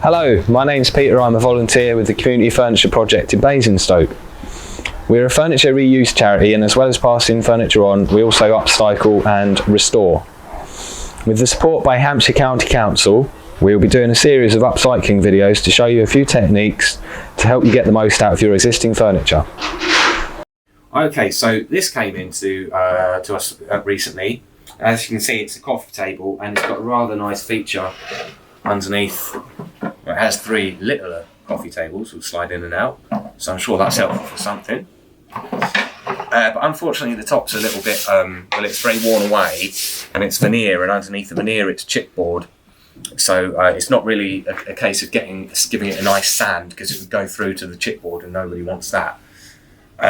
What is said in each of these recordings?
Hello, my name's Peter. I'm a volunteer with the Community Furniture Project in Basingstoke. We're a furniture reuse charity, and as well as passing furniture on, we also upcycle and restore. With the support by Hampshire County Council, we'll be doing a series of upcycling videos to show you a few techniques to help you get the most out of your existing furniture. Okay, so this came into to us recently. As you can see, it's a coffee table, and it's got a rather nice feature underneath. It has three littler coffee tables which slide in and out, so I'm sure that's helpful for something. But unfortunately the top's a little bit, well, it's very worn away, and it's veneer, and underneath the veneer it's chipboard. So it's not really a case of giving it a nice sand, because it would go through to the chipboard and nobody wants that.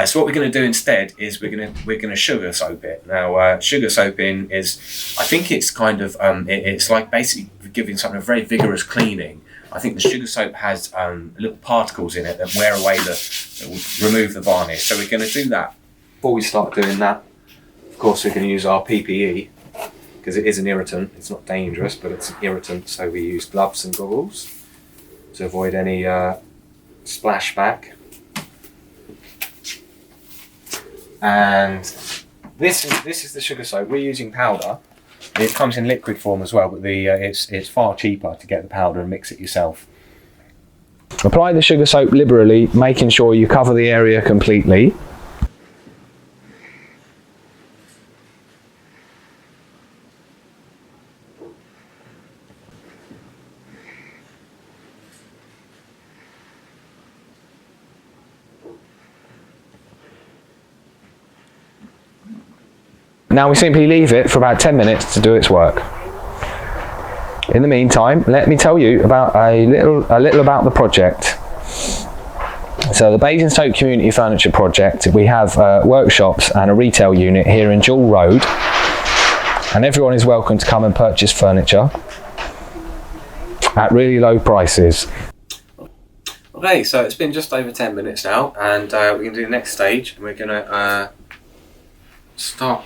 So what we're going to do instead is we're going to sugar soap it. Now, sugar soaping is, I think it's kind of, it's like basically giving something a very vigorous cleaning. I think the sugar soap has little particles in it that wear away that will remove the varnish. So we're going to do that. Before we start doing that, of course, we're going to use our PPE, because it is an irritant. It's not dangerous, but it's an irritant. So we use gloves and goggles to avoid any splashback. And this is the sugar soap. We're using powder. It comes in liquid form as well, but it's far cheaper to get the powder and mix it yourself. Apply the sugar soap liberally, making sure you cover the area completely. Now we simply leave it for about 10 minutes to do its work. In the meantime, let me tell you about a little about the project. So the Basingstoke Community Furniture Project, we have workshops and a retail unit here in Jewel Road, and everyone is welcome to come and purchase furniture at really low prices. Okay, so it's been just over 10 minutes now, and we're going to do the next stage, and we're going to start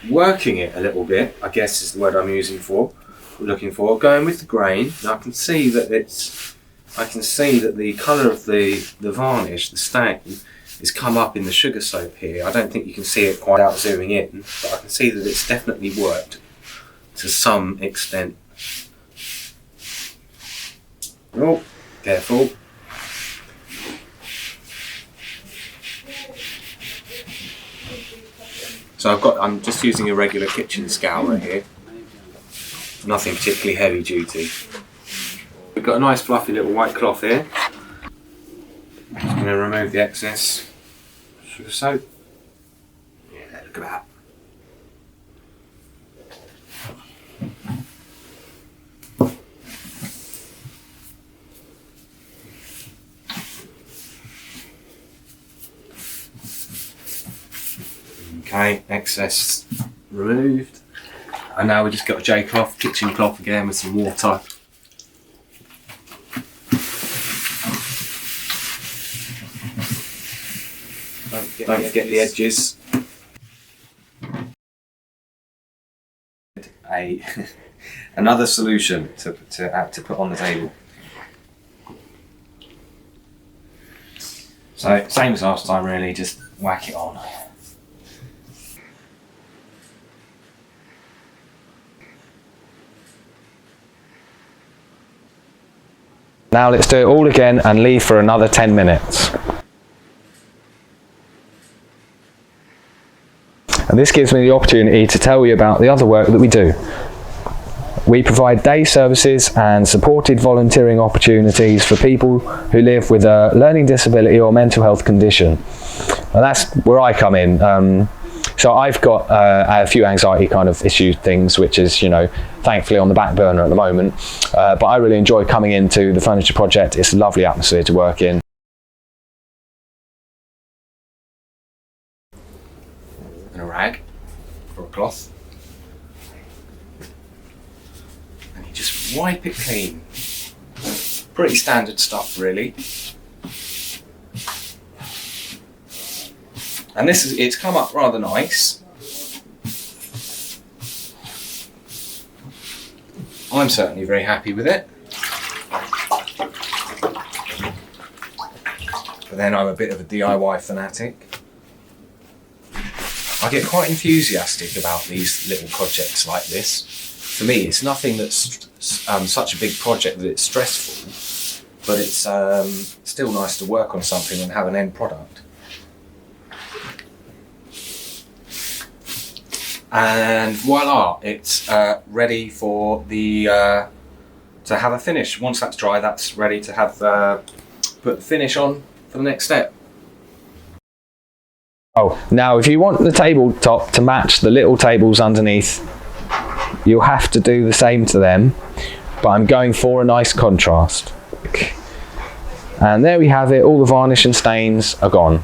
working it a little bit, I guess is the word I'm looking for, going with the grain. Now I can see that the colour of the varnish, the stain, is come up in the sugar soap here. I don't think you can see it quite out zooming in, but I can see that it's definitely worked to some extent. Oh, careful. So I'm just using a regular kitchen scourer here. Nothing particularly heavy duty. We've got a nice fluffy little white cloth here. Just going to remove the excess sugar soap. Yeah, look at that. Okay, excess removed. And now we just got a J-cloth, kitchen cloth again with some water. Don't forget the edges. Another solution to put on the table. So same as last time really, just whack it on. Now let's do it all again and leave for another 10 minutes. And this gives me the opportunity to tell you about the other work that we do. We provide day services and supported volunteering opportunities for people who live with a learning disability or mental health condition. And that's where I come in. So I've got a few anxiety kind of issue things, which is, thankfully on the back burner at the moment. But I really enjoy coming into the furniture project. It's a lovely atmosphere to work in. And a rag or a cloth. And you just wipe it clean. Pretty standard stuff really. And it's come up rather nice. I'm certainly very happy with it. but then I'm a bit of a DIY fanatic. I get quite enthusiastic about these little projects like this. For me, it's nothing that's such a big project that it's stressful, but it's still nice to work on something and have an end product. And voila, it's ready for the to have a finish. Once that's dry, that's ready to have put the finish on for the next step. Oh, now if you want the tabletop to match the little tables underneath, you'll have to do the same to them, but I'm going for a nice contrast. And there we have it, all the varnish and stains are gone.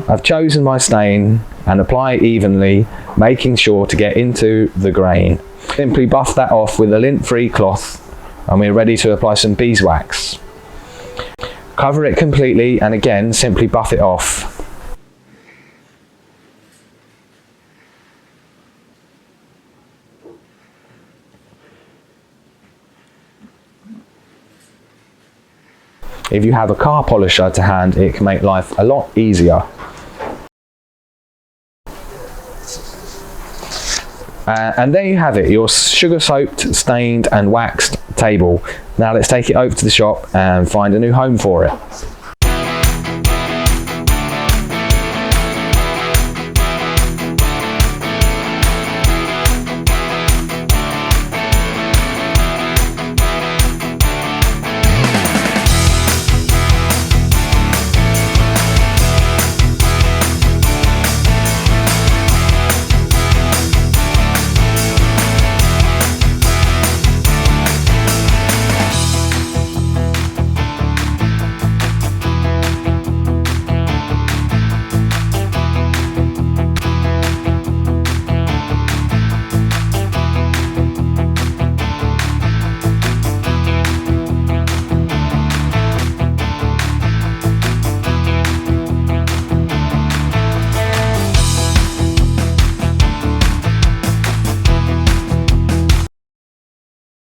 I've chosen my stain and apply it evenly, making sure to get into the grain. Simply buff that off with a lint-free cloth and we're ready to apply some beeswax. Cover it completely and again simply buff it off. If you have a car polisher to hand, it can make life a lot easier. And there you have it, your sugar soaked, stained and waxed table. Now let's take it over to the shop and find a new home for it.